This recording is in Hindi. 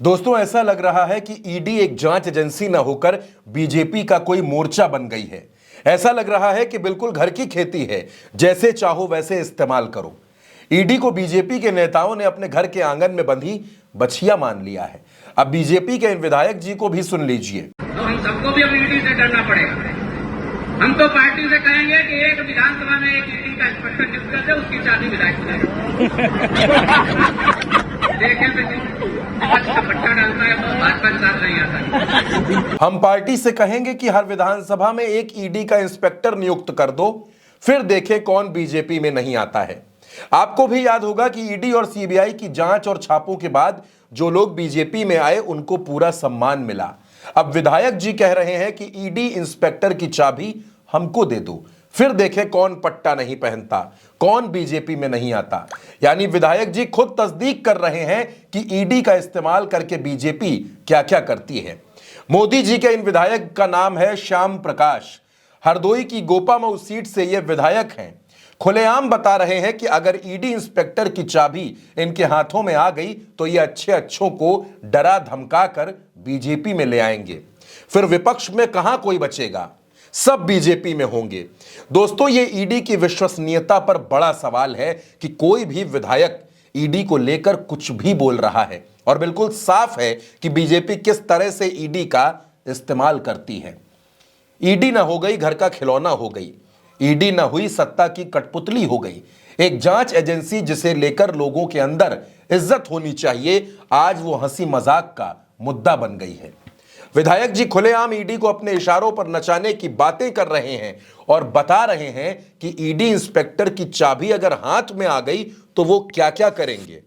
दोस्तों, ऐसा लग रहा है कि ईडी एक जांच एजेंसी न होकर बीजेपी का कोई मोर्चा बन गई है। ऐसा लग रहा है कि बिल्कुल घर की खेती है, जैसे चाहो वैसे इस्तेमाल करो। ईडी को बीजेपी के नेताओं ने अपने घर के आंगन में बंधी बछिया मान लिया है। अब बीजेपी के इन विधायक जी को भी सुन लीजिए। तो हम सबको भी अब ईडी से डरना पड़ेगा। हम तो पार्टी से कहेंगे कि एक विधानसभा में एक ईडी का इंस्पेक्टर नियुक्त कर दे, उसकी चाबी विधायक को देखें पट्टा डालता है तो भाजपा के साथ नहीं आता। हम पार्टी से कहेंगे कि हर विधानसभा में एक ईडी का इंस्पेक्टर नियुक्त कर दो, फिर देखें कौन बीजेपी में नहीं आता है। आपको भी याद होगा कि ईडी और सीबीआई की जांच और छापों के बाद जो लोग बीजेपी में आए उनको पूरा सम्मान मिला। अब विधायक जी कह रहे हैं कि ईडी इंस्पेक्टर की चाबी हमको दे दो, फिर देखें कौन पट्टा नहीं पहनता, कौन बीजेपी में नहीं आता। यानी विधायक जी खुद तस्दीक कर रहे हैं कि ईडी का इस्तेमाल करके बीजेपी क्या क्या करती है। मोदी जी के इन विधायक का नाम है श्याम प्रकाश। हरदोई की गोपामऊ सीट से ये विधायक हैं। खुलेआम बता रहे हैं कि अगर ईडी इंस्पेक्टर की चाबी इनके हाथों में आ गई तो ये अच्छों को डरा धमका कर बीजेपी में ले आएंगे। फिर विपक्ष में कहां कोई बचेगा, सब बीजेपी में होंगे। दोस्तों, ये ईडी की विश्वसनीयता पर बड़ा सवाल है कि कोई भी विधायक ईडी को लेकर कुछ भी बोल रहा है और बिल्कुल साफ है कि बीजेपी किस तरह से ईडी का इस्तेमाल करती है। ईडी ना हो गई घर का खिलौना हो गई, ईडी ना हुई सत्ता की कठपुतली हो गई। एक जांच एजेंसी जिसे लेकर लोगों के अंदर इज्जत होनी चाहिए, आज वो हंसी मजाक का मुद्दा बन गई है। विधायक जी खुलेआम ईडी को अपने इशारों पर नचाने की बातें कर रहे हैं और बता रहे हैं कि ईडी इंस्पेक्टर की चाबी अगर हाथ में आ गई तो वो क्या क्या करेंगे।